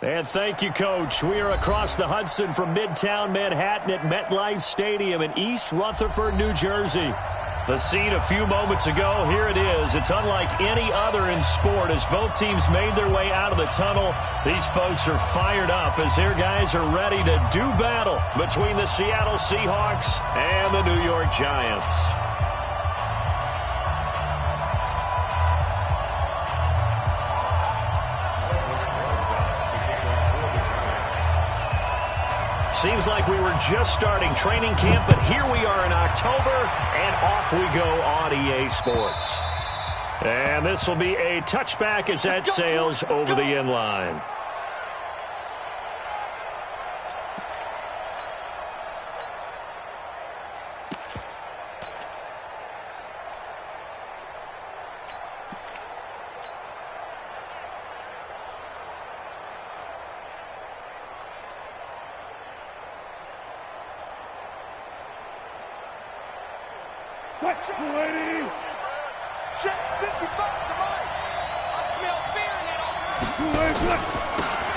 And thank you, Coach. We are across the Hudson from Midtown Manhattan at MetLife Stadium in East Rutherford, New Jersey. The scene a few moments ago, here it is. It's unlike any other in sport as both teams made their way out of the tunnel. These folks are fired up as their guys are ready to do battle between the Seattle Seahawks and the New York Giants. Seems like we were just starting training camp, but here we are in October, and off we go on EA Sports. And this will be a touchback as that sails over the end line.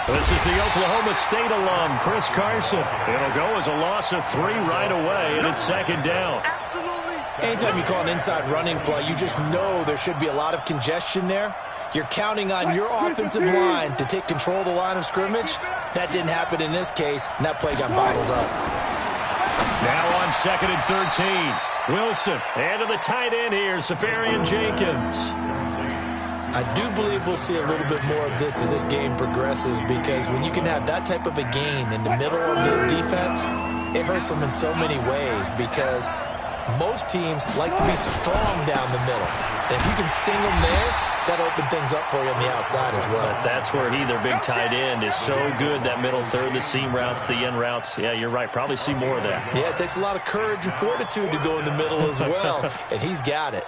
This is the Oklahoma State alum, Chris Carson. It'll go as a loss of 3 right away, and it's second down. Anytime you call an inside running play, you just know there should be a lot of congestion there. You're counting on your offensive line to take control of the line of scrimmage. That didn't happen in this case, and that play got bottled up. Now on 2nd and 13. Wilson, and to the tight end here, Safarian Jenkins. I do believe we'll see a little bit more of this as this game progresses, because when you can have that type of a gain in the middle of the defense, it hurts them in so many ways, because most teams like to be strong down the middle. And if you can sting them there, that opens things up for you on the outside as well. But that's where he, their big tight end, is so good, that middle third, the seam routes, the end routes. Yeah, you're right. Probably see more of that. Yeah, it takes a lot of courage and fortitude to go in the middle as well, and he's got it.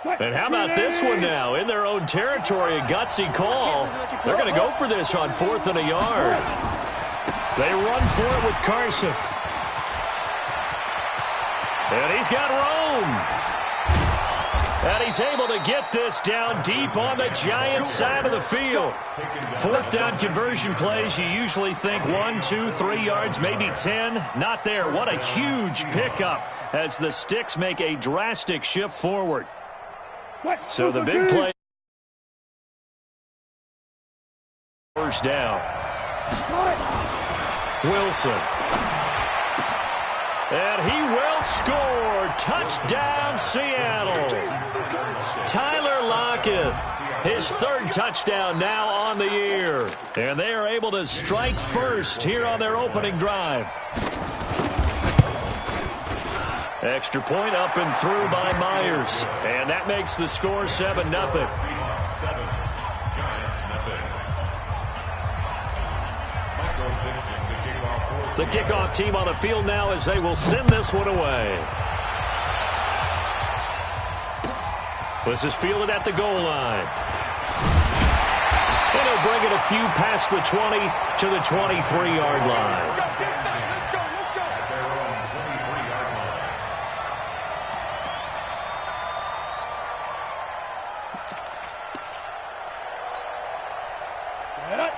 And how about this one now? In their own territory, a gutsy call. They're going to go for this on 4th and a yard. They run for it with Carson. And he's got Rome. And he's able to get this down deep on the Giants side of the field. 4th down conversion plays, you usually think 1, 2, 3 yards, maybe 10. Not there. What a huge pickup as the Sticks make a drastic shift forward. So the big play. First down. Wilson. And he will score. Touchdown, Seattle. Tyler Lockett, his 3rd touchdown now on the year. And they are able to strike first here on their opening drive. Extra point up and through by Myers. And that makes the score 7-0. The kickoff team on the field now as they will send this one away. This is fielded at the goal line. And he'll bring it a few past the 20 to the 23-yard line.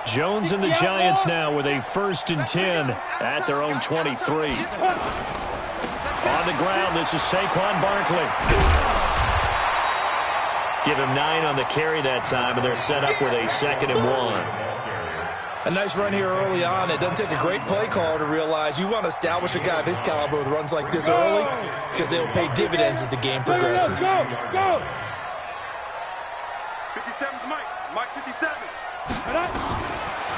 Jones and the Giants now with a 1st and 10 at their own 23. On the ground, this is Saquon Barkley. Give him 9 on the carry that time, and they're set up with a 2nd and 1. A nice run here early on. It doesn't take a great play caller to realize you want to establish a guy of his caliber with runs like this early, because they will pay dividends as the game progresses. Go. 57's Mike. Mike 57.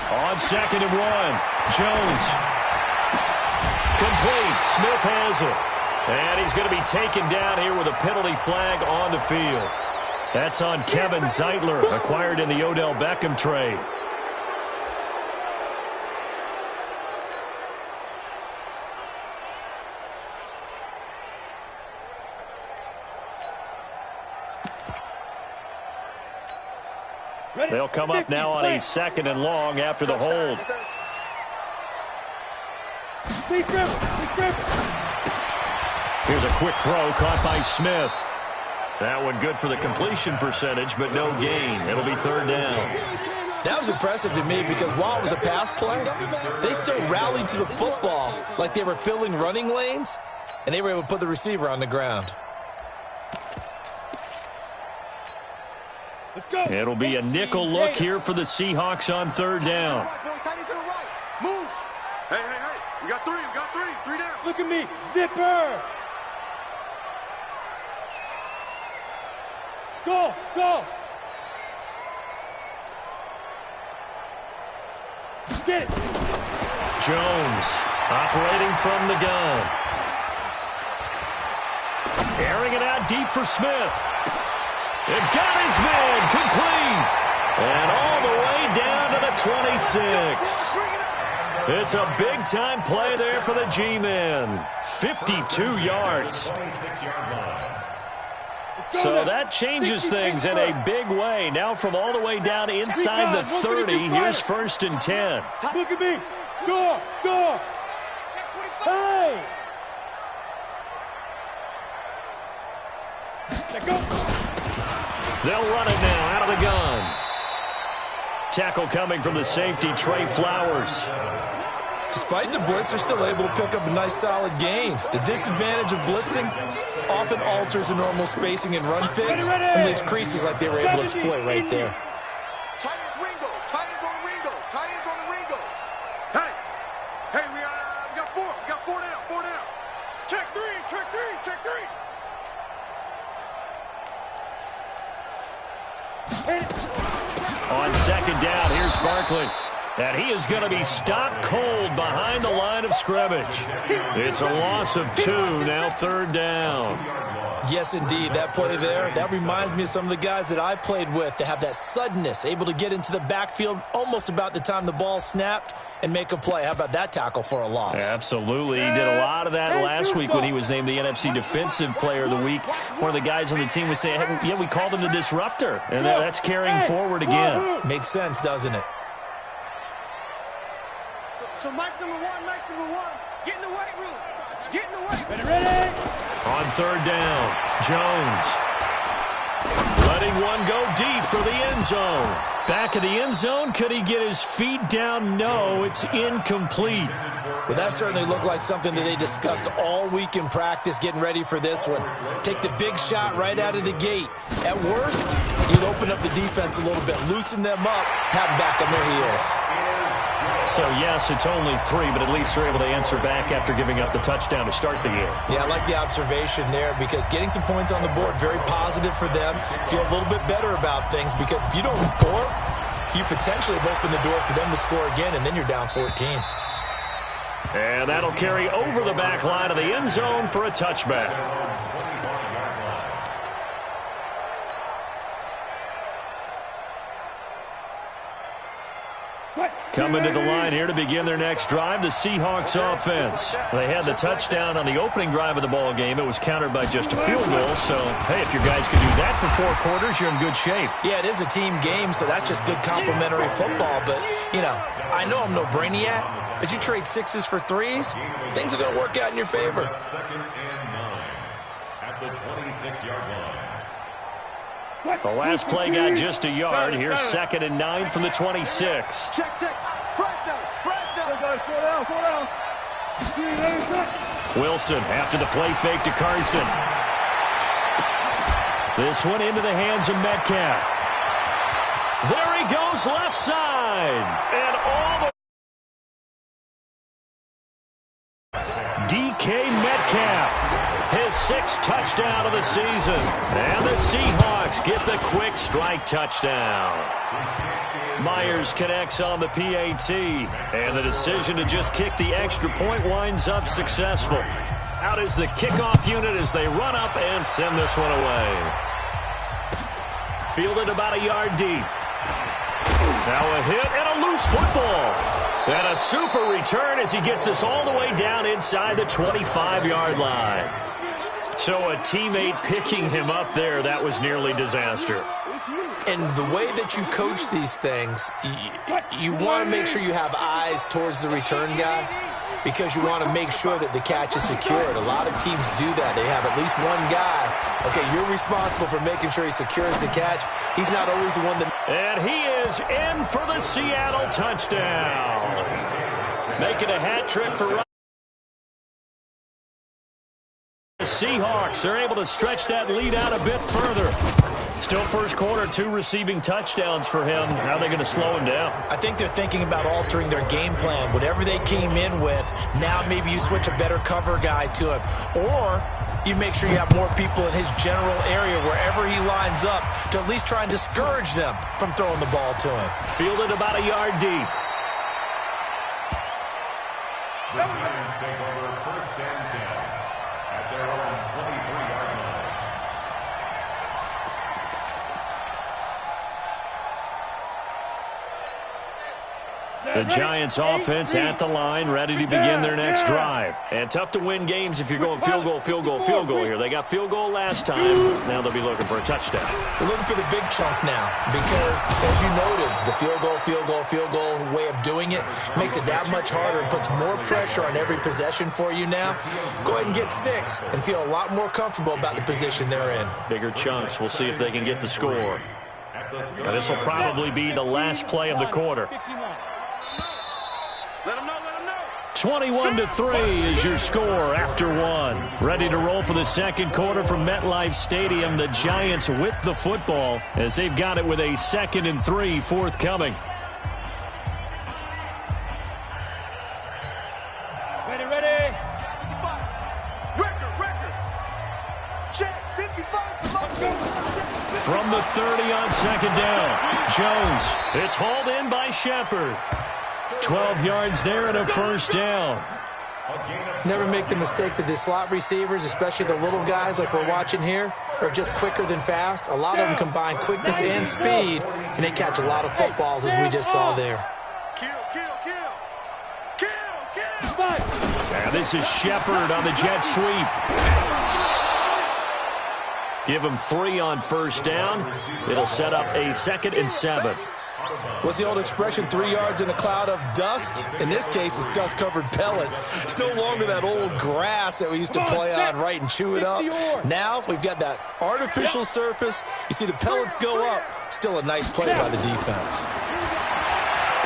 On 2nd and 1, Jones. Complete. Smith has it. And he's going to be taken down here with a penalty flag on the field. That's on Kevin Zeitler, acquired in the Odell Beckham trade. They'll come up now on a 2nd and long after the hold. Here's a quick throw caught by Smith. That one good for the completion percentage, but no gain. It'll be third down. That was impressive to me because while it was a pass play, they still rallied to the football like they were filling running lanes, and they were able to put the receiver on the ground. It'll be a nickel look here for the Seahawks on third down. Move. Hey. We got three. Three down. Look at me. Zipper. Go. Get it. Jones operating from the gun. Airing it out deep for Smith. It got his man complete. And all the way down to the 26. It's a big-time play there for the G-men. 52 yards. So that changes things in a big way. Now from all the way down inside the 30, here's 1st and 10. Look at me. Go. Hey. Go. They'll run it now out of the gun. Tackle coming from the safety, Trey Flowers. Despite the blitz, they're still able to pick up a nice solid gain. The disadvantage of blitzing often alters the normal spacing and run fits and leaves creases like they were able to exploit right there. Tight ends on the Ringo. Hey, we got four. We got four down. Check three. On second down, here's Barkley. And he is going to be stopped cold behind the line of scrimmage. It's a loss of 2, now third down. Yes, indeed. That play there, that reminds me of some of the guys that I've played with to have that suddenness, able to get into the backfield almost about the time the ball snapped and make a play. How about that tackle for a loss? Absolutely. He did a lot of that last week when he was named the NFC Defensive Player of the Week. One of the guys on the team was saying, hey, yeah, we called him the disruptor. And that's carrying forward again. Makes sense, doesn't it? So Mike's number one. Get in the weight room. Ready. On third down, Jones letting one go deep for the end zone. Back of the end zone, could he get his feet down? No, it's incomplete. Well, that certainly looked like something that they discussed all week in practice getting ready for this one. Take the big shot right out of the gate. At worst, you'll open up the defense a little bit, loosen them up, have them back on their heels. So, yes, it's only 3, but at least they're able to answer back after giving up the touchdown to start the year. Yeah, I like the observation there because getting some points on the board, very positive for them. Feel a little bit better about things because if you don't score, you potentially have opened the door for them to score again, and then you're down 14. And that'll carry over the back line of the end zone for a touchback. Coming to the line here to begin their next drive, the Seahawks offense. They had the touchdown on the opening drive of the ball game. It was countered by just a field goal. So, hey, if your guys can do that for 4 quarters, you're in good shape. Yeah, it is a team game, so that's just good complimentary football. But, you know, I know I'm no brainiac, but you trade 6s for 3s, things are going to work out in your favor. 2nd and 9 at the 26-yard line. The last play got just a yard. Here's 2nd and 9 from the 26. Check. Fresh down. Go down. Wilson after the play fake to Carson. This one into the hands of Metcalf. There he goes left side. And all the DK Metcalf, his 6th touchdown of the season. And the Seahawks get the quick strike touchdown. Myers connects on the PAT, and the decision to just kick the extra point winds up successful. Out is the kickoff unit as they run up and send this one away. Fielded about a yard deep. Now a hit and a loose football. And a super return as he gets us all the way down inside the 25-yard line. So a teammate picking him up there, that was nearly disaster. And the way that you coach these things, you want to make sure you have eyes towards the return guy because you want to make sure that the catch is secured. A lot of teams do that. They have at least one guy Okay, you're responsible for making sure he secures the catch. He's not always the one that... And he is in for the Seattle touchdown. Making a hat trick for the Seahawks. They're able to stretch that lead out a bit further. Still first quarter, 2 receiving touchdowns for him. How are they going to slow him down? I think they're thinking about altering their game plan. Whatever they came in with, now maybe you switch a better cover guy to him. Or you make sure you have more people in his general area wherever he lines up to at least try and discourage them from throwing the ball to him. Fielded about a yard deep. The Giants take over first and 10 at their own 23-yard line. The Giants offense at the line, ready to begin their next drive. And tough to win games if you're going field goal, field goal, field goal here. They got field goal last time. Now they'll be looking for a touchdown. They're looking for the big chunk now because, as you noted, the field goal way of doing it makes it that much harder and puts more pressure on every possession for you now. Go ahead and get 6 and feel a lot more comfortable about the position they're in. Bigger chunks. We'll see if they can get the score. Now, this will probably be the last play of the quarter. Let him know, let him know. 21-3 is your score after 1. Ready to roll for the second quarter from MetLife Stadium. The Giants with the football as they've got it with a 2nd and 3 forthcoming. Ready. Record. Check, 55. From the 30 on second down. Jones. It's hauled in by Shepard. 12 yards there and a first down. Never make the mistake that the slot receivers, especially the little guys like we're watching here, are just quicker than fast. A lot of them combine quickness and speed, and they catch a lot of footballs, as we just saw there. Kill. And this is Shepard on the jet sweep. Give him 3 on first down. It'll set up a 2nd and 7. What's the old expression, 3 yards in a cloud of dust? In this case, it's dust-covered pellets. It's no longer that old grass that we used to play on, right, and chew it up. Now we've got that artificial surface. You see the pellets go up. Still a nice play by the defense.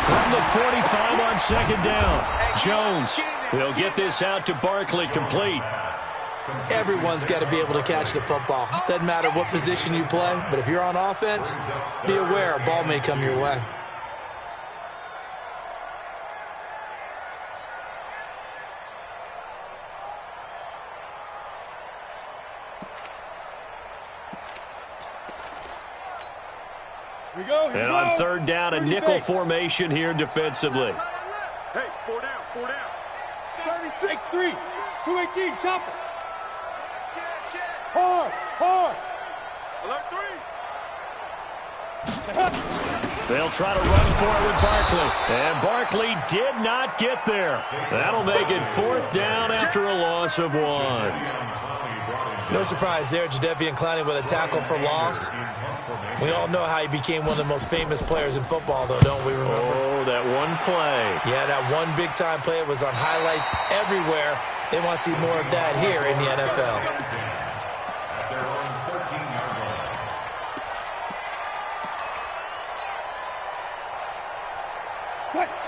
From the 45 on second down, Jones. He'll get this out to Barkley, complete. Everyone's got to be able to catch the football. Doesn't matter what position you play, but if you're on offense, be aware a ball may come your way. And on third down, a nickel formation here defensively. Hey, 4 down. 36, 3, 218, chopper. Check. Hard. Alert 3. They'll try to run for it with Barkley. And Barkley did not get there. That'll make it 4th down after a loss of 1. No surprise there, Jadeveon Clowney with a tackle for loss. We all know how he became one of the most famous players in football, though, don't we remember? Oh, that one play. Yeah, that one big-time play. It was on highlights everywhere. They want to see more of that here in the NFL.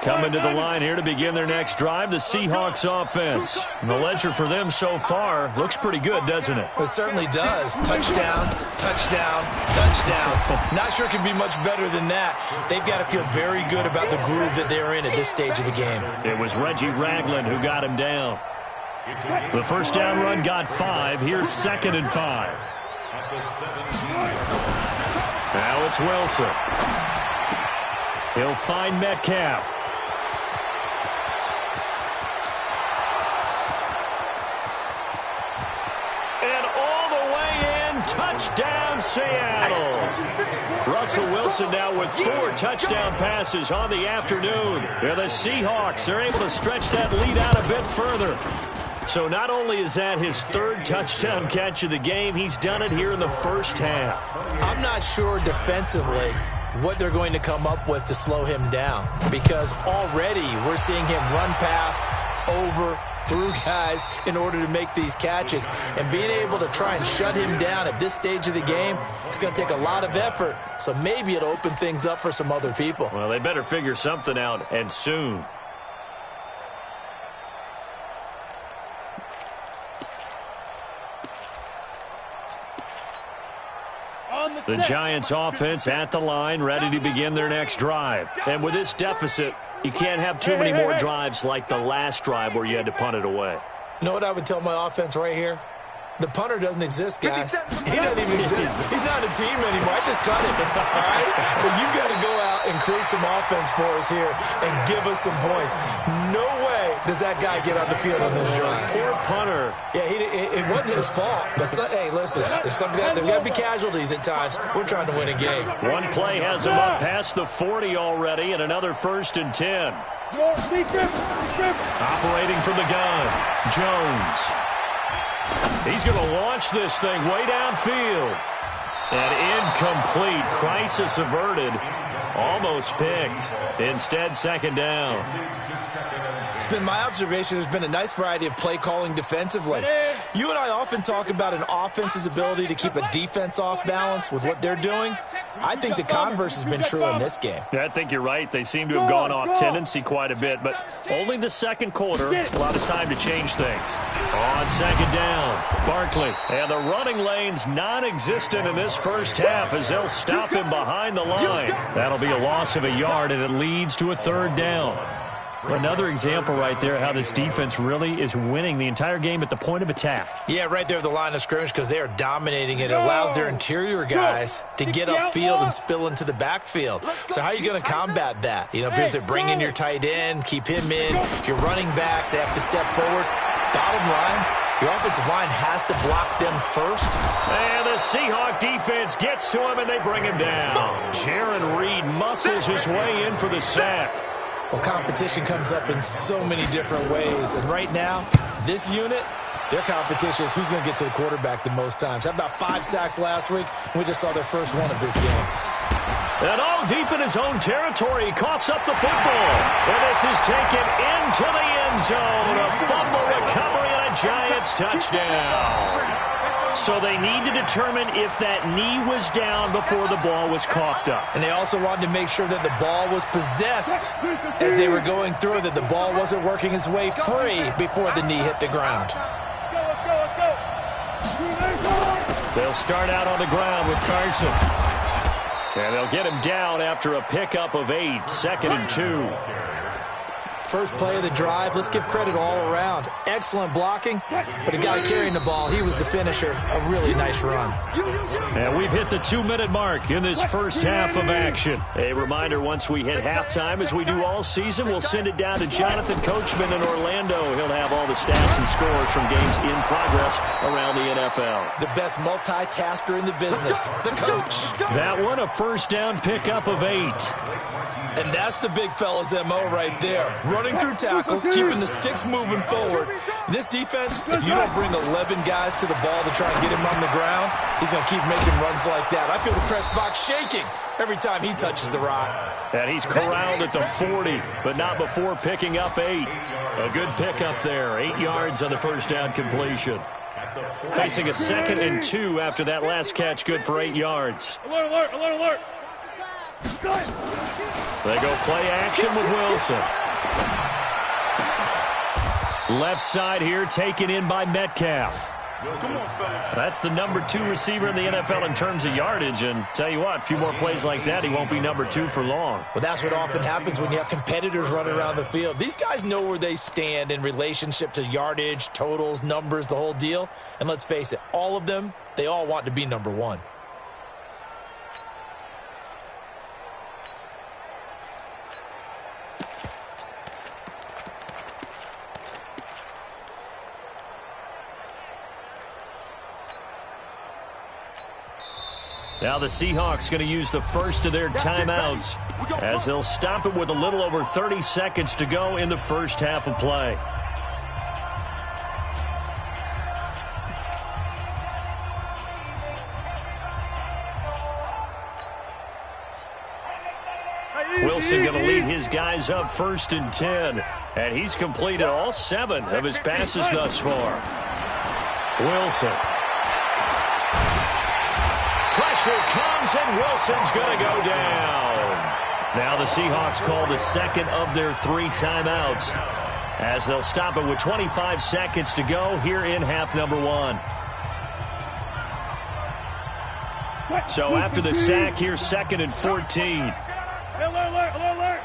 Coming to the line here to begin their next drive, the Seahawks offense. And the ledger for them so far looks pretty good, doesn't it? It certainly does. Touchdown. Not sure it can be much better than that. They've got to feel very good about the groove that they're in at this stage of the game. It was Reggie Ragland who got him down. The first down run got 5. Here's 2nd and 5. Now it's Wilson. He'll find Metcalf. And all the way in, touchdown Seattle. Russell Wilson now with 4 touchdown passes on the afternoon. Yeah, the Seahawks are able to stretch that lead out a bit further. So not only is that his 3rd touchdown catch of the game, he's done it here in the first half. I'm not sure defensively what they're going to come up with to slow him down, because already we're seeing him run past over through guys in order to make these catches. And being able to try and shut him down at this stage of the game, it's going to take a lot of effort. So maybe it'll open things up for some other people. Well, they better figure something out, and soon. The Giants offense at the line, ready to begin their next drive. And with this deficit, you can't have too many more drives like the last drive where you had to punt it away. You know what I would tell my offense right here? The punter doesn't exist, guys. He doesn't even exist. He's not a team anymore. I just cut him, all right? So you've got to go out and create some offense for us here and give us some points. No way does that guy get on the field on this drive. Poor punter. Yeah, it wasn't his fault. But, hey, listen, there's got to be casualties at times. We're trying to win a game. One play has him up past the 40 already, and another 1st and 10. Operating from the gun, Jones. He's going to launch this thing way downfield. And incomplete. Crisis averted. Almost picked. Instead, 2nd down. It's been my observation there's been a nice variety of play calling defensively. You and I often talk about an offense's ability to keep a defense off balance with what they're doing. I think the converse has been true in this game. I think you're right. They seem to have gone off tendency quite a bit, but only the 2nd quarter, a lot of time to change things. On 2nd down, Barkley. And the running lane's non-existent in this first half as they'll stop him behind the line. That'll be a loss of a yard, and it leads to a 3rd down. Another example right there how this defense really is winning the entire game at the point of attack. Yeah, right there at the line of scrimmage because they are dominating it. It allows their interior guys to get upfield and spill into the backfield. So how are you going to combat that? You know, because they bring in your tight end, keep him in. Your running backs, they have to step forward. Bottom line, your offensive line has to block them first. And the Seahawk defense gets to him, and they bring him down. Jaron Reed muscles his way in for the sack. Well, competition comes up in so many different ways. And right now, this unit, their competition is who's going to get to the quarterback the most times. How about 5 sacks last week? We just saw their first one of this game. And all deep in his own territory, he coughs up the football. And this is taken into the end zone. A fumble recovery and a Giants touchdown. So they need to determine if that knee was down before the ball was coughed up. And they also wanted to make sure that the ball was possessed as they were going through, that the ball wasn't working its way free before the knee hit the ground. They'll start out on the ground with Carson. And they'll get him down after a pickup of 8, 2nd and 2. First play of the drive, let's give credit all around. Excellent blocking, but the guy carrying the ball, he was the finisher. A really nice run. And we've hit the 2-minute mark in this first half of action. A reminder, once we hit halftime, as we do all season, we'll send it down to Jonathan Coachman in Orlando. He'll have all the stats and scores from games in progress around the NFL. The best multitasker in the business, the coach. That one, a 1st down pickup of 8. And that's the big fella's MO right there. Running through tackles, keeping the sticks moving forward. This defense, if you don't bring 11 guys to the ball to try and get him on the ground, he's going to keep making runs like that. I feel the press box shaking every time he touches the rock. And he's corralled at the 40, but not before picking up 8. A good pickup there, 8 yards on the 1st down completion. Facing a 2nd and 2 after that last catch, good for 8 yards. Alert, alert, alert, alert. They go play action with Wilson. Left side here taken in by Metcalf. That's the number 2 receiver in the NFL in terms of yardage. And tell you what, a few more plays like that, he won't be number 2 for long. Well, that's what often happens when you have competitors running around the field. These guys know where they stand in relationship to yardage, totals, numbers, the whole deal. And let's face it, all of them, they all want to be number 1. Now the Seahawks going to use the first of their timeouts as they'll stop it with a little over 30 seconds to go in the first half of play. Wilson going to lead his guys up 1st and 10. And he's completed all 7 of his passes thus far. Wilson. Pressure comes, and Wilson's going to go down. Now the Seahawks call the second of their 3 timeouts, as they'll stop it with 25 seconds to go here in half number 1. So after the sack, here's 2nd and 14. Alert.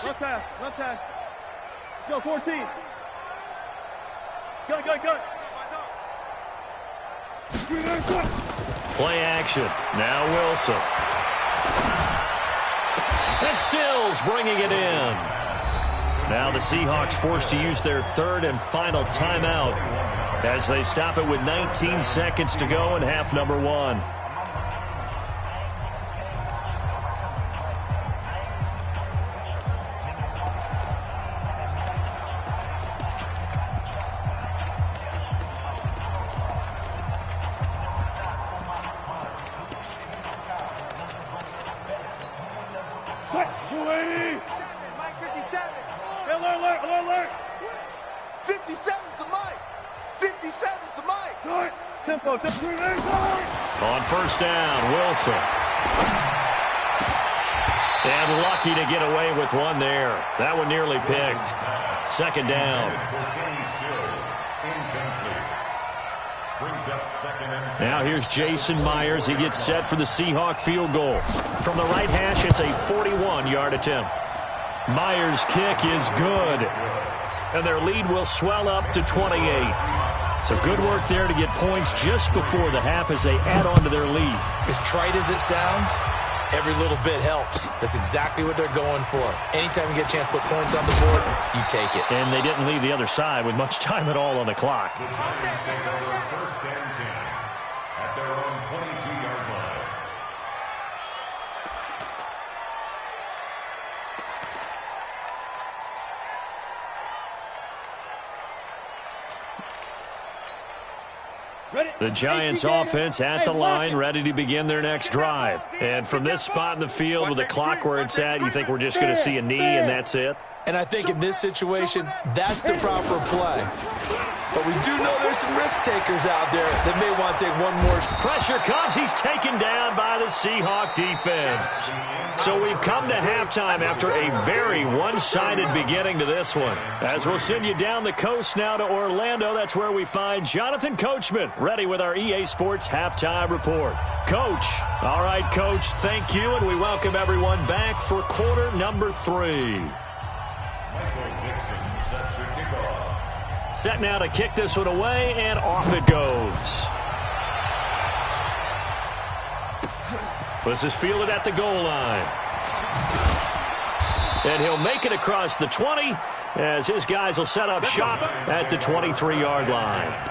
Run pass. Go, 14. Go. Play action. Now Wilson. And Stills bringing it in. Now the Seahawks forced to use their 3rd and final timeout as they stop it with 19 seconds to go in half number 1. Alert. 57's the mic. 57's the mic. Tempo. On first down, Wilson. And lucky to get away with one there. That one nearly picked. 2nd down. Now here's Jason Myers. He gets set for the Seahawk field goal. From the right hash, it's a 41-yard attempt. Myers' kick is good. And their lead will swell up to 28. So good work there to get points just before the half as they add on to their lead. As trite as it sounds, every little bit helps. That's exactly what they're going for. Anytime you get a chance to put points on the board, you take it. And they didn't leave the other side with much time at all on the clock. The Giants take over 1st and 10 at their own 22-yard line. The Giants offense at the line, ready to begin their next drive. And from this spot in the field with the clock where it's at, you think we're just going to see a knee and that's it? And I think in this situation, that's the proper play. But we do know there's some risk takers out there that may want to take one more. Pressure comes. He's taken down by the Seahawk defense. So we've come to halftime after a very one-sided beginning to this one. As we'll send you down the coast now to Orlando, that's where we find Jonathan Coachman, ready with our EA Sports Halftime Report. Coach. All right, Coach, thank you, and we welcome everyone back for quarter number 3. Set now to kick this one away, and off it goes. This is fielded at the goal line. And he'll make it across the 20 as his guys will set up shop at the 23-yard line.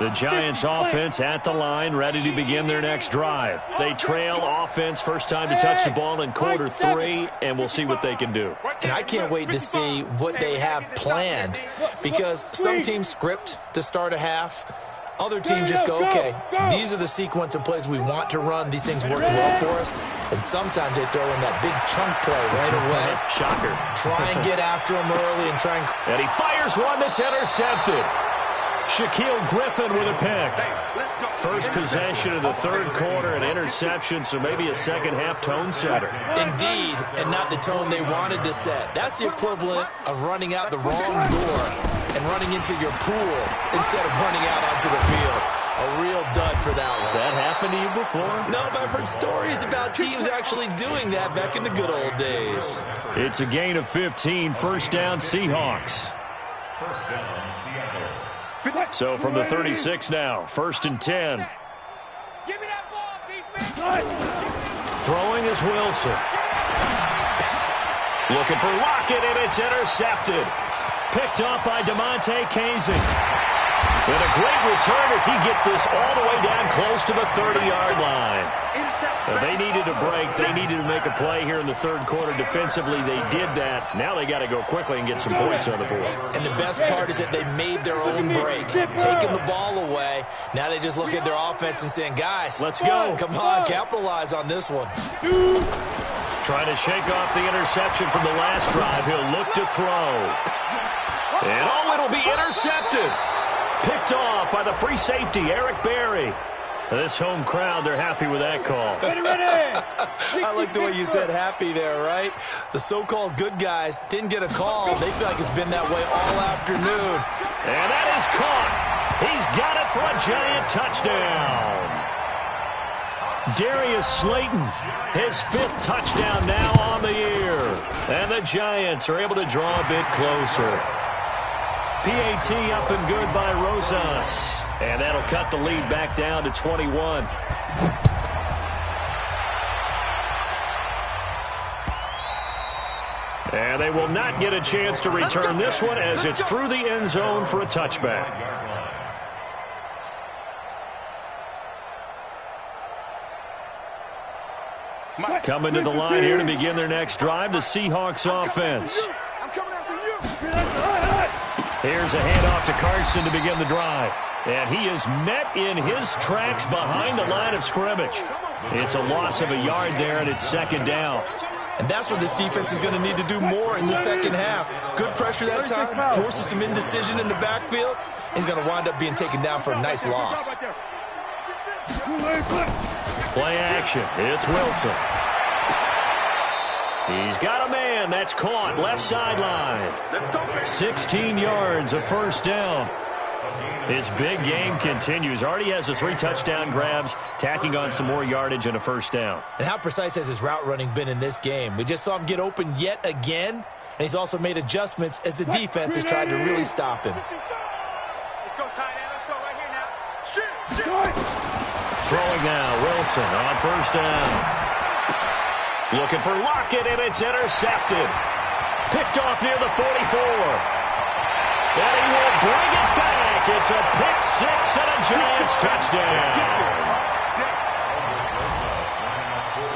The Giants offense at the line, ready to begin their next drive. They trail offense, first time to touch the ball in quarter 3, and we'll see what they can do. And I can't wait to see what they have planned, because some teams script to start a half. Other teams just go, okay, these are the sequence of plays we want to run. These things work well for us. And sometimes they throw in that big chunk play right away. Shocker. Try and get after him early and try and... And he fires one that's intercepted. Shaquille Griffin with a pick. First possession of the 3rd quarter, an interception, so maybe a second-half tone setter. Indeed, and not the tone they wanted to set. That's the equivalent of running out the wrong door and running into your pool instead of running out onto the field. A real dud for that one. Has that happened to you before? No, but I've heard stories about teams actually doing that back in the good old days. It's a gain of 15, first down Seahawks. First down, Seattle. So from the 36 now, 1st and 10. Give me that ball, defense. Throwing is Wilson. Looking for Lockett, and it's intercepted. Picked up by DeMonte Casey. And a great return as he gets this all the way down close to the 30-yard line. They needed a break. They needed to make a play here in the third quarter. Defensively, they did that. Now they got to go quickly and get some points on the board. And the best part is that they made their own break, taking the ball away. Now they just look at their offense and saying, guys, let's go. Come on, capitalize on this one. Trying to shake off the interception from the last drive. He'll look to throw. And it'll be intercepted. Picked off by the free safety, Eric Berry. This home crowd, they're happy with that call. I like the way you said happy there, right? The so-called good guys didn't get a call. They feel like it's been that way all afternoon. And that is caught. He's got it for a giant touchdown. Darius Slayton, his 5th touchdown now on the year. And the Giants are able to draw a bit closer. PAT up and good by Rosas. And that'll cut the lead back down to 21. And they will not get a chance to return this one as it's through the end zone for a touchback. Coming to the line here to begin their next drive, the Seahawks offense. I'm coming after you. Here's a handoff to Carson to begin the drive. And he is met in his tracks behind the line of scrimmage. It's a loss of a yard there, and it's second down. And that's what this defense is going to need to do more in the second half. Good pressure that time, forces some indecision in the backfield. He's going to wind up being taken down for a nice loss. Play action. It's Wilson. He's got a man. That's caught. Left sideline. 16 yards, a first down. His big game continues. Already has the 3 touchdown grabs, tacking on some more yardage and a first down. And how precise has his route running been in this game? We just saw him get open yet again, and he's also made adjustments as the defense has tried to really stop him. Let's go, tight end. Let's go right here now. Throwing now, Wilson on first down. Looking for Lockett, and it's intercepted. Picked off near the 44. And he will bring it back. It's a pick 6 and a Giants touchdown.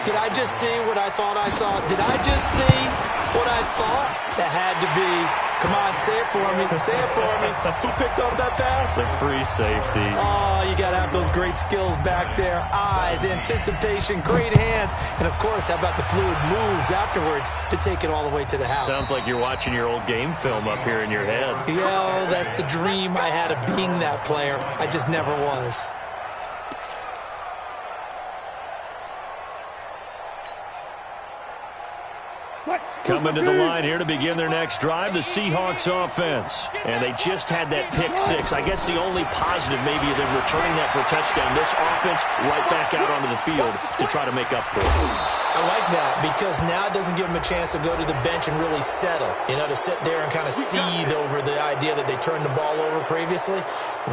Did I just see what I thought I saw? Did I just see what I thought? That had to be. Come on, say it for me. Say it for me. Who picked up that pass? The free safety. Oh, you got to have those great skills back there. Eyes, anticipation, great hands. And, of course, how about the fluid moves afterwards to take it all the way to the house? Sounds like you're watching your old game film up here in your head. Yeah, that's the dream I had of being that player. I just never was. Coming to the line here to begin their next drive, the Seahawks offense. And they just had that pick 6. I guess the only positive maybe of them returning that for a touchdown. This offense right back out onto the field to try to make up for it. I like that because now it doesn't give them a chance to go to the bench and really settle. You know, to sit there and kind of seethe over the idea that they turned the ball over previously.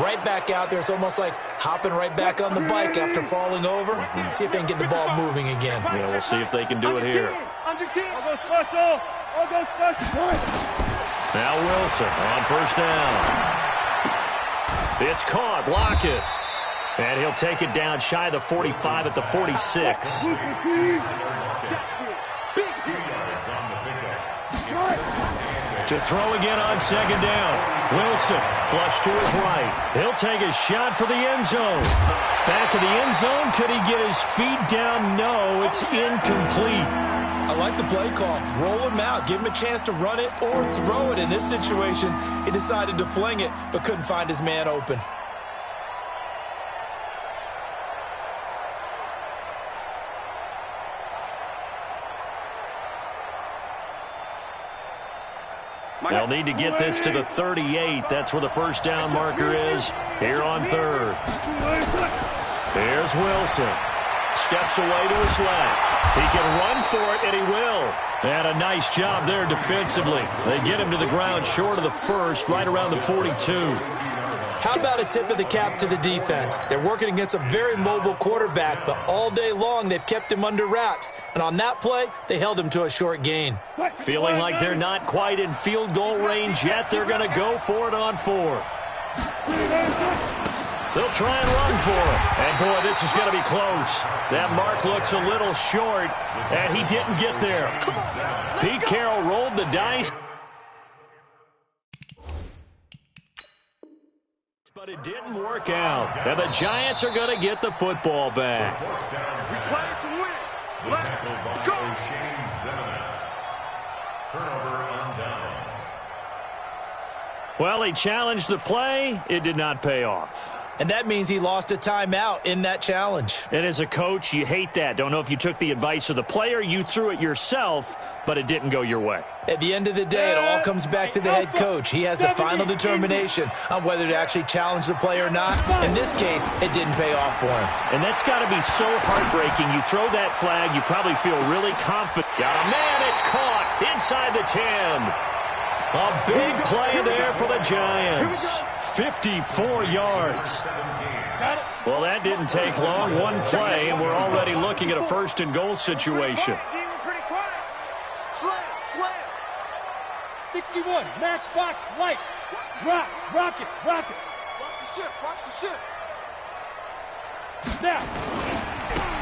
Right back out there. It's almost like hopping right back on the bike after falling over. See if they can get the ball moving again. Yeah, we'll see if they can do it here. I'll go special. I'll go special. Now Wilson on first down. It's caught. Lockett. And he'll take it down shy of the 45 at the 46. To throw again on second down. Wilson flush to his right. He'll take a shot for the end zone. Back of the end zone. Could he get his feet down? No, it's incomplete. I like the play call. Roll him out. Give him a chance to run it or throw it. In this situation, he decided to fling it, but couldn't find his man open. They'll need to get this to the 38. That's where the first down marker is here on third. Here's Wilson. Steps away to his left. He can run for it, and he will. And a nice job there defensively. They get him to the ground short of the first, right around the 42. How about a tip of the cap to the defense? They're working against a very mobile quarterback, but all day long they've kept him under wraps. And on that play, they held him to a short gain. Feeling like they're not quite in field goal range yet, they're going to go for it on fourth. They'll try and run for it. And, boy, this is going to be close. That mark looks a little short, and he didn't get there. Pete Carroll rolled the dice. But it didn't work out. And the Giants are going to get the football back. We play to win. Let's go. Turnover on downs. Well, he challenged the play. It did not pay off. And that means he lost a timeout in that challenge. And as a coach, you hate that. Don't know if you took the advice of the player, you threw it yourself, but it didn't go your way. At the end of the day, it all comes back to the head coach. He has the final determination on whether to actually challenge the play or not. In this case, it didn't pay off for him. And that's got to be so heartbreaking. You throw that flag, you probably feel really confident. Got a man, it's caught inside the 10. A big play there for the Giants. 54 yards. Well, that didn't take long. One play, and we're already looking at a first-and-goal situation. Slam, slam. 61, matchbox, light. Drop, rocket. Watch the ship, watch the ship. Now.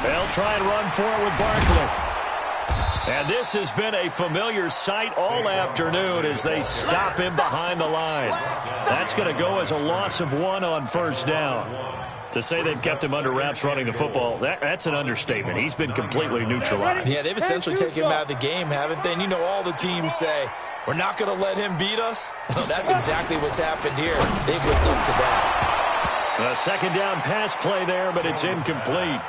They'll try and run for it with Barkley. And this has been a familiar sight all afternoon as they stop him behind the line. That's going to go as a loss of 1 on first down. To say they've kept him under wraps running the football, that's an understatement. He's been completely neutralized. Yeah, they've essentially taken him out of the game, haven't they? And you know all the teams say, we're not going to let him beat us. Well, that's exactly what's happened here. They've lived up to that. A second down pass play there, but it's incomplete.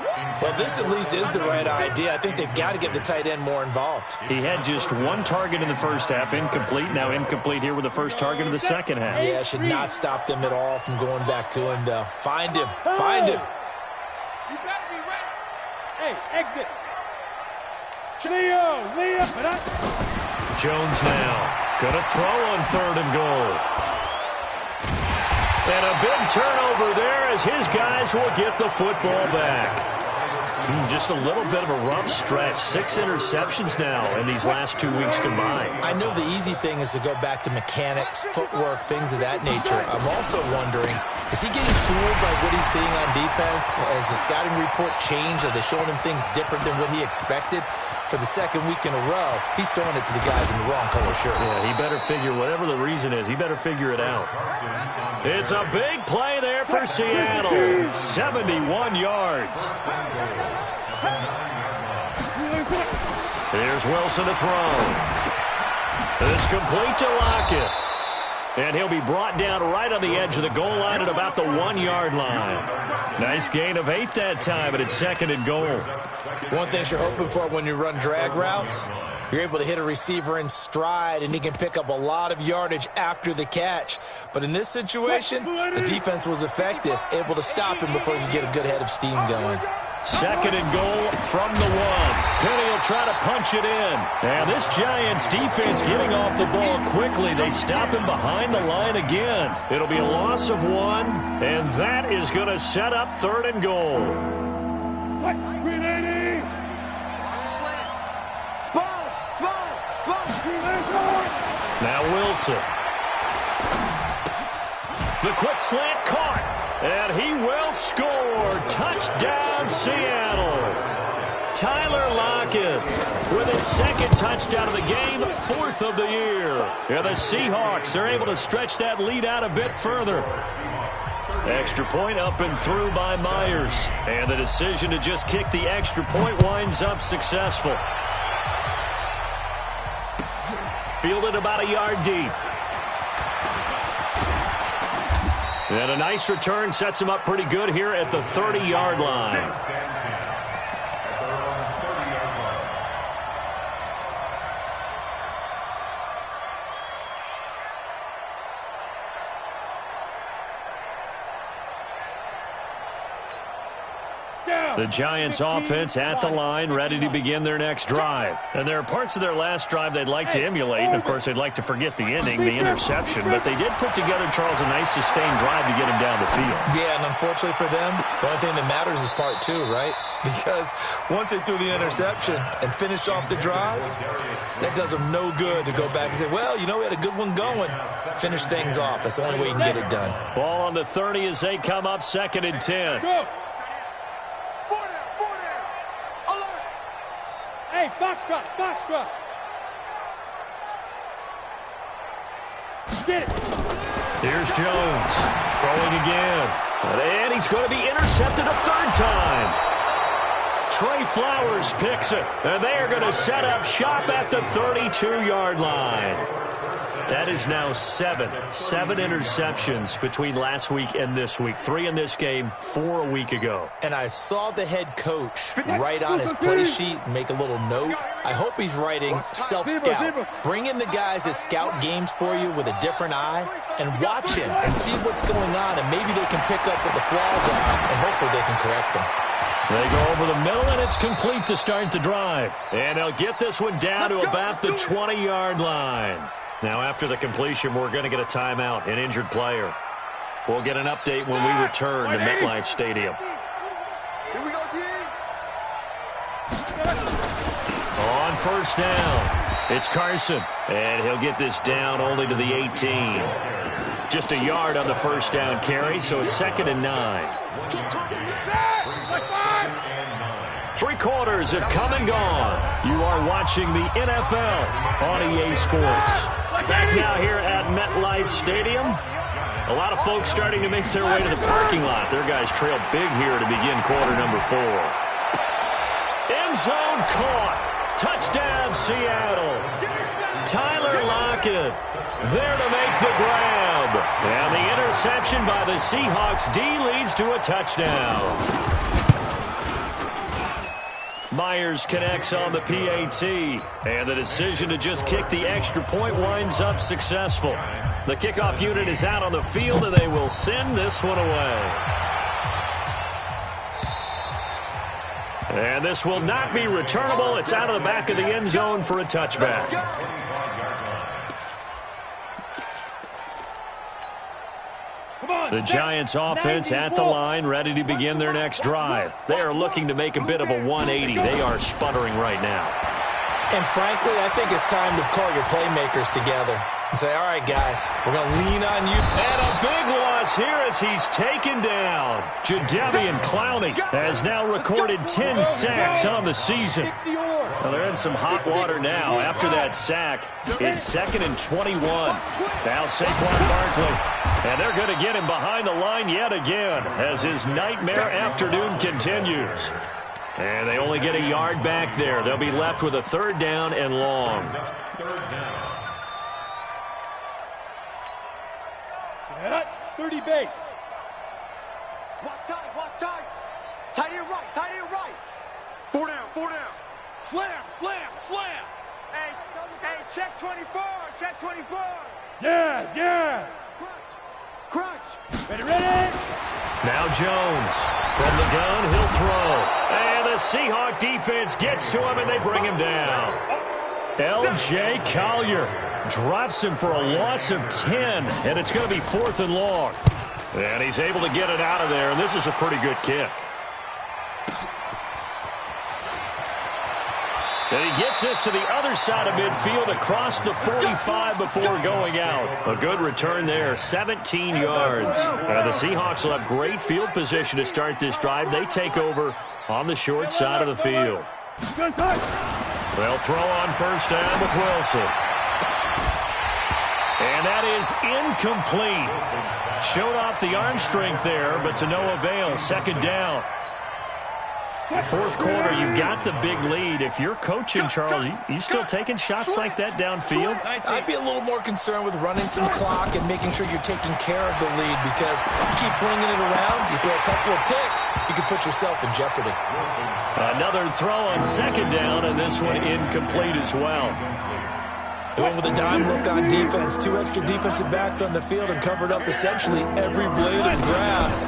Well, this at least is the right idea. I think they've got to get the tight end more involved. He had just 1 target in the first half, incomplete. Now incomplete here with the first target of the second half. Yeah, should not stop them at all from going back to him, though. Find him. Find him. You better be ready. Hey, exit. Leo. Jones now going to throw on 3rd and goal. And a big turnover there as his guys will get the football back. Just a little bit of a rough stretch. 6 interceptions now in these last 2 weeks combined. I know the easy thing is to go back to mechanics, footwork, things of that nature. I'm also wondering, is he getting fooled by what he's seeing on defense? Has the scouting report changed? Are they showing him things different than what he expected? For the second week in a row, he's throwing it to the guys in the wrong color shirts. Yeah, he better figure, whatever the reason is, he better figure it out. It's a big play there for Seattle. 71 yards. Here's Wilson to throw. It's complete to Lockett. And he'll be brought down right on the edge of the goal line at about the 1-yard line. Nice gain of 8 that time, but it's 2nd and goal. One thing you're hoping for when you run drag routes, you're able to hit a receiver in stride, and he can pick up a lot of yardage after the catch. But in this situation, the defense was effective, able to stop him before he could get a good head of steam going. 2nd and goal from the 1. Penny will try to punch it in. And this Giants defense getting off the ball quickly. They stop him behind the line again. It'll be a loss of 1, and that is going to set up 3rd and goal. Now Wilson. The quick slant caught. And he will score. Touchdown, Seattle. Tyler Lockett with his 2nd touchdown of the game, 4th of the year. And the Seahawks are able to stretch that lead out a bit further. Extra point up and through by Myers. And the decision to just kick the extra point winds up successful. Fielded about a yard deep. And a nice return sets him up pretty good here at the 30-yard line. The Giants offense at the line, ready to begin their next drive. And there are parts of their last drive they'd like to emulate. And, of course, they'd like to forget the ending, the interception. But they did put together, Charles, a nice sustained drive to get him down the field. Yeah, and unfortunately for them, the only thing that matters is part two, right? Because once they threw the interception and finished off the drive, that does them no good to go back and say, well, you know, we had a good one going. Finish things off. That's the only way you can get it done. Ball on the 30 as they come up 2nd and 10. Hey, box truck. Get it. Here's Jones throwing again. And he's going to be intercepted a 3rd time. Trey Flowers picks it. And they are going to set up shop at the 32-yard line. That is now 7 interceptions between last week and this week. 3 in this game, 4 a week ago. And I saw the head coach write on his play sheet and make a little note. I hope he's writing self-scout. Bring in the guys that scout games for you with a different eye and watch him and see what's going on, and maybe they can pick up what the flaws are, and hopefully they can correct them. They go over the middle, and it's complete to start the drive. And they'll get this one down to about the 20-yard line. Now, after the completion, we're going to get a timeout, an injured player. We'll get an update when we return to MetLife Stadium. Here we go, D. On 1st down, it's Carson. And he'll get this down only to the 18. Just a yard on the 1st down carry, so it's 2nd and 9. 3 quarters have come and gone. You are watching the NFL on EA Sports. Back now here at MetLife Stadium. A lot of folks starting to make their way to the parking lot. Their guys trail big here to begin quarter number 4. End zone caught. Touchdown, Seattle. Tyler Lockett there to make the grab. And the interception by the Seahawks D leads to a touchdown. Myers connects on the PAT, and the decision to just kick the extra point winds up successful. The kickoff unit is out on the field, and they will send this one away. And this will not be returnable. It's out of the back of the end zone for a touchback. The Giants offense at the line, ready to begin their next drive. They are looking to make a bit of a 180. They are sputtering right now. And frankly, I think it's time to call your playmakers together and say, all right, guys, we're going to lean on you. And a big loss here as he's taken down. Jadeveon Clowney has now recorded 10 sacks on the season. Well, they're in some hot water now. After that sack, it's 2nd and 21. Now Saquon Barkley. And they're going to get him behind the line yet again as his nightmare afternoon continues. And they only get a yard back there. They'll be left with a 3rd down and long. 30 base. Watch tight. Tight end right. 4 down. Slam. Hey, check 24. Yes. Crunch. Ready. Now Jones from the gun, he'll throw. And the Seahawk defense gets to him, and they bring him down. L.J. Collier drops him for a loss of 10, and it's going to be 4th and long. And he's able to get it out of there, and this is a pretty good kick. And he gets this to the other side of midfield across the 45 before going out. A good return there, 17 yards. And the Seahawks will have great field position to start this drive. They take over on the short side of the field. They'll throw on 1st down with Wilson. And that is incomplete. Showed off the arm strength there, but to no avail. 2nd down. 4th quarter, you've got the big lead. If you're coaching, Charles, you still taking shots like that downfield? I'd be a little more concerned with running some clock and making sure you're taking care of the lead, because you keep flinging it around, you throw a couple of picks, you can put yourself in jeopardy. Another throw on 2nd down, and this one incomplete as well. They went with a dime look on defense. 2 extra defensive backs on the field and covered up essentially every blade of grass.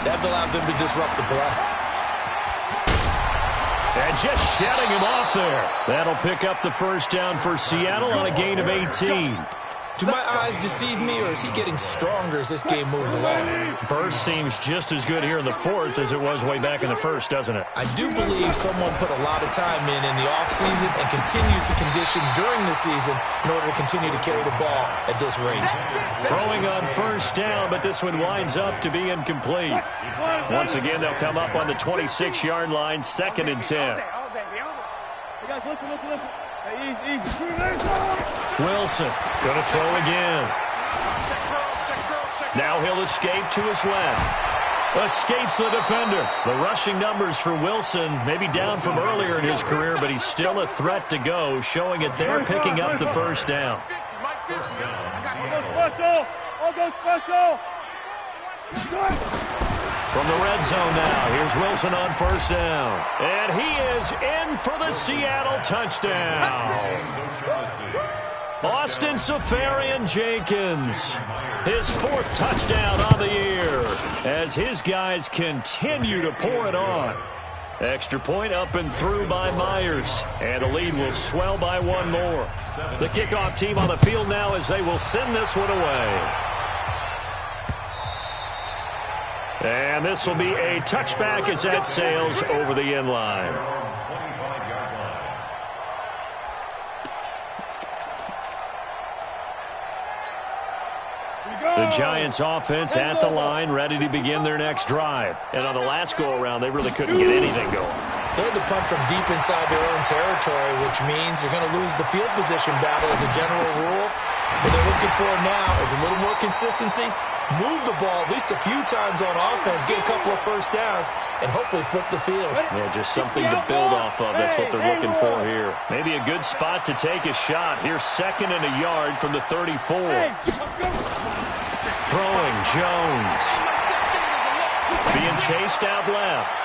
That allowed them to disrupt the play. And just shedding him off there. That'll pick up the first down for Seattle on a gain of 18. Do my eyes deceive me, or is he getting stronger as this game moves along? Burst seems just as good here in the fourth as it was way back in the first, doesn't it? I do believe someone put a lot of time in the offseason and continues to condition during the season in order to continue to carry the ball at this rate. Throwing on first down, but this one winds up to be incomplete. Once again, they'll come up on the 26-yard line, 2nd and 10. Wilson going to throw again. Now he'll escape to his left. Escapes the defender. The rushing numbers for Wilson maybe down from earlier in his career, but he's still a threat to go, showing it there, picking up the first down. From the red zone now, here's Wilson on first down. And he is in for the Seattle touchdown. Austin Safarian-Jenkins, his 4th touchdown on the year as his guys continue to pour it on. Extra point up and through by Myers, and the lead will swell by one more. The kickoff team on the field now as they will send this one away. And this will be a touchback as that sails over the end line. The Giants offense at the line, ready to begin their next drive. And on the last go-around, they really couldn't get anything going. They had to punt from deep inside their own territory, which means you're going to lose the field position battle as a general rule. What they're looking for now is a little more consistency, move the ball at least a few times on offense, get a couple of first downs, and hopefully flip the field. Yeah, just something to build off of. That's what they're looking for here. Maybe a good spot to take a shot. Here's 2nd and a yard from the 34. Throwing Jones. Being chased out left.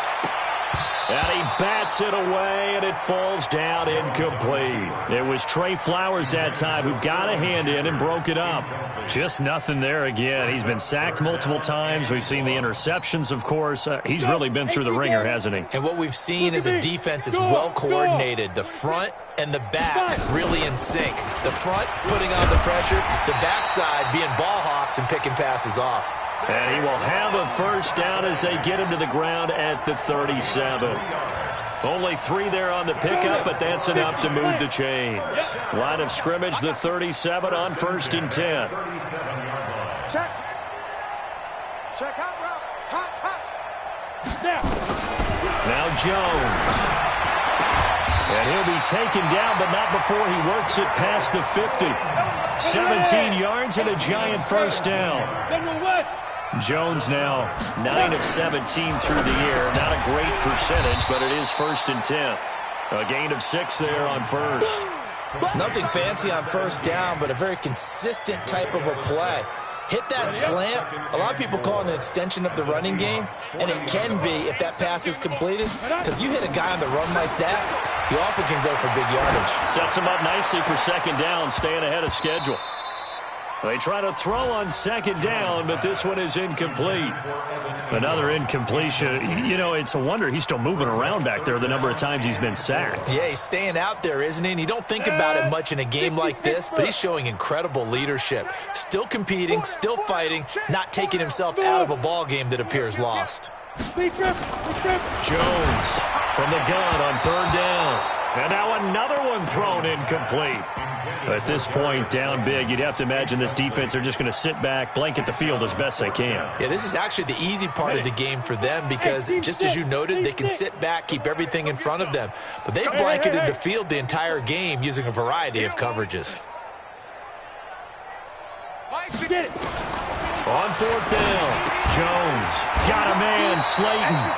And he bats it away, and it falls down incomplete. It was Trey Flowers that time who got a hand in and broke it up. Just nothing there again. He's been sacked multiple times. We've seen the interceptions, of course. He's really been through the ringer, hasn't he? And what we've seen is a defense that's well coordinated. The front and the back really in sync. The front putting on the pressure, the backside being ball hawks and picking passes off. And he will have a first down as they get him to the ground at the 37. Only 3 there on the pickup, but that's enough to move the chains. Line of scrimmage, the 37 on 1st and 10. Check. Check hot route. Hot. Now Jones. And he'll be taken down, but not before he works it past the 50. 17 yards and a Giant first down. Jones now 9 of 17 through the year. Not a great percentage, but it is 1st and 10. A gain of 6 there on first. Nothing fancy on first down, but a very consistent type of a play. Hit that slant. A lot of people call it an extension of the running game, and it can be if that pass is completed, because you hit a guy on the run like that, you often can go for big yardage. Sets him up nicely for 2nd down, staying ahead of schedule. They try to throw on 2nd down, but this one is incomplete. Another incompletion. You know, it's a wonder he's still moving around back there the number of times he's been sacked. Yeah, he's staying out there, isn't he? And you don't think about it much in a game like this, but he's showing incredible leadership. Still competing, still fighting, not taking himself out of a ball game that appears lost. Jones from the gun on 3rd down. And now another one thrown incomplete. At this point, down big, you'd have to imagine this defense are just going to sit back, blanket the field as best they can. Yeah, this is actually the easy part of the game for them because, just as you noted, they can sit back, keep everything in front of them. But they've blanketed the field the entire game using a variety of coverages. On 4th down, Jones got a man, Slayton.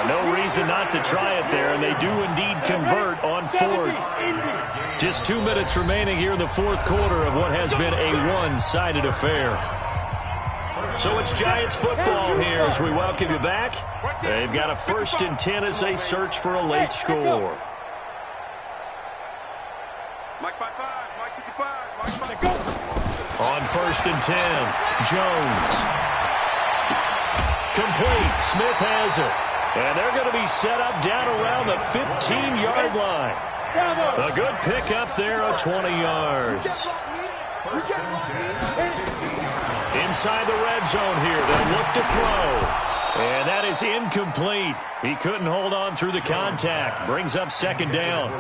No reason not to try it there, and they do indeed convert on 4th. Just 2 minutes remaining here in the 4th quarter of what has been a one-sided affair. So it's Giants football here as we welcome you back. They've got a 1st and 10 as they search for a late score. Mike 5-5, Mike 55, Mike 5. Go. On 1st and 10, Jones. Complete. Smith has it. And they're going to be set up down around the 15-yard line. A good pickup there of 20 yards. Inside the red zone here, they'll look to throw. And that is incomplete. He couldn't hold on through the contact. Brings up second down.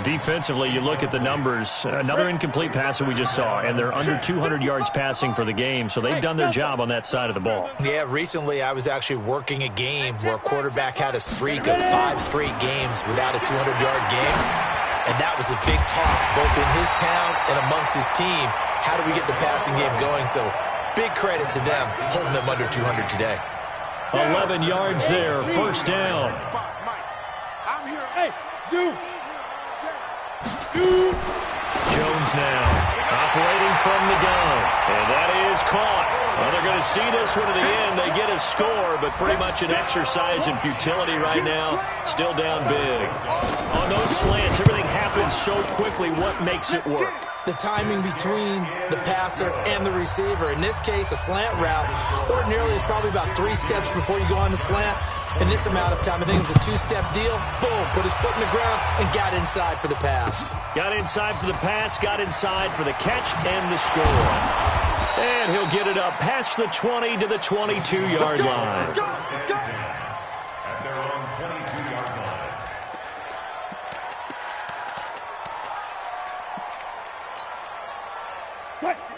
Defensively, you look at the numbers. Another incomplete pass that we just saw, and they're under 200 yards passing for the game, so they've done their job on that side of the ball. Yeah, recently I was actually working a game where a quarterback had a streak of 5 straight games without a 200-yard game, and that was a big talk, both in his town and amongst his team. How do we get the passing game going? So big credit to them, holding them under 200 today. 11 yards there, first down. Jones now operating from the gun, and that is caught. Well, they're going to see this one to the end. They get a score, but pretty much an exercise in futility right now. Still down big. On those slants, everything happens so quickly. What makes it work? The timing between the passer and the receiver. In this case, a slant route ordinarily is probably about 3 steps before you go on the slant. In this amount of time, I think it was a 2-step deal. Boom, put his foot in the ground and got inside for the pass. Got inside for the pass, got inside for the catch and the score. And he'll get it up past the 20 to the 22-yard line. At their own 22-yard line.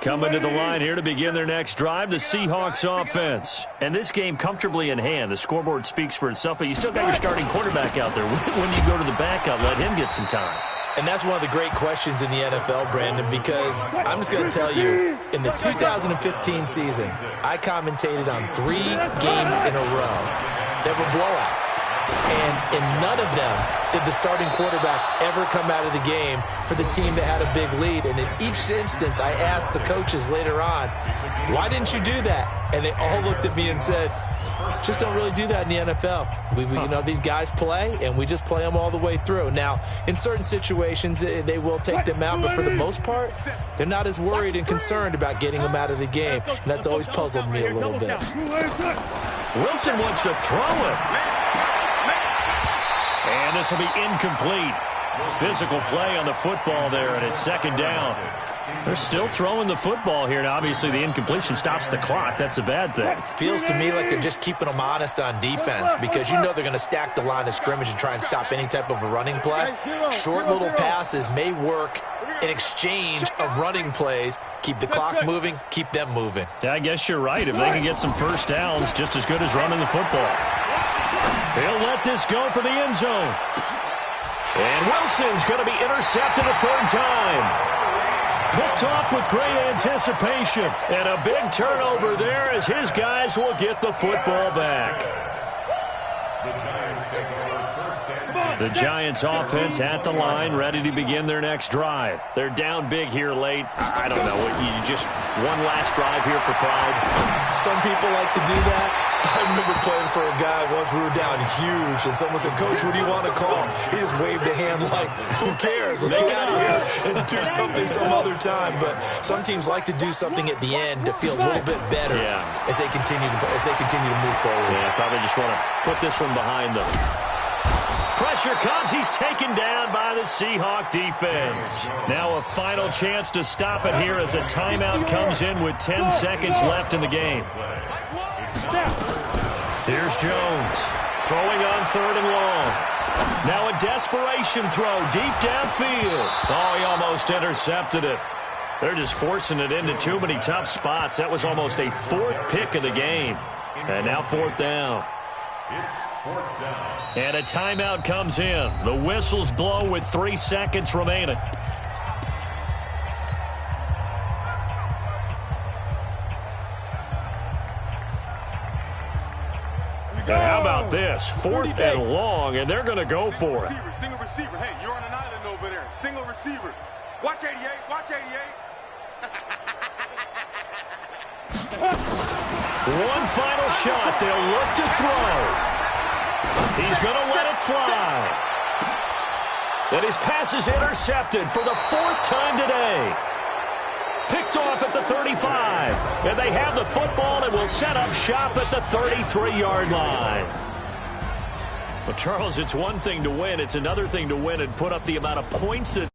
Coming to the line here to begin their next drive, the Seahawks offense. And this game comfortably in hand. The scoreboard speaks for itself, but you still got your starting quarterback out there. When you go to the backup, let him get some time. And that's one of the great questions in the NFL, Brandon, because I'm just going to tell you, in the 2015 season, I commentated on 3 games in a row that were blowouts. And in none of them did the starting quarterback ever come out of the game for the team that had a big lead. And in each instance, I asked the coaches later on, why didn't you do that? And they all looked at me and said, just don't really do that in the NFL. You know, these guys play, and we just play them all the way through. Now, in certain situations, they will take them out, but for the most part, they're not as worried and concerned about getting them out of the game, and that's always puzzled me a little bit. Wilson wants to throw it. And this will be incomplete. Physical play on the football there, and it's second down. They're still throwing the football here, and obviously the incompletion stops the clock. That's a bad thing. Feels to me like they're just keeping them honest on defense because you know they're going to stack the line of scrimmage and try and stop any type of a running play. Short little passes may work in exchange of running plays. Keep the clock moving, keep them moving. Yeah, I guess you're right. If they can get some first downs, just as good as running the football. He'll let this go for the end zone. And Wilson's going to be intercepted a third time. Picked off with great anticipation. And a big turnover there as his guys will get the football back. The Giants offense at the line, ready to begin their next drive. They're down big here late. I don't know. You just one last drive here for pride. Some people like to do that. I remember playing for a guy once. We were down huge, and someone said, "Coach, what do you want to call?" He just waved a hand like, "Who cares? Let's get out of here and do something some other time." But some teams like to do something at the end to feel a little bit better as they continue to move forward. Yeah, probably just want to put this one behind them. Pressure comes. He's taken down by the Seahawk defense. Now a final chance to stop it here as a timeout comes in with 10 seconds left in the game. Here's Jones throwing on 3rd and long. Now a desperation throw deep downfield. Oh, he almost intercepted it. They're just forcing it into too many tough spots. That was almost a 4th pick of the game. And now 4th down. It's 4th down. And a timeout comes in. The whistles blow with 3 seconds remaining. And how about this? 4th and long, and they're going to go for it. Single receiver. Hey, you're on an island over there. Single receiver. Watch 88. Watch 88. One final shot. They'll look to throw. He's going to let it fly. And his pass is intercepted for the 4th time today. Picked off at the 35. And they have the football and will set up shop at the 33-yard line. Well, Charles, it's one thing to win. It's another thing to win and put up the amount of points that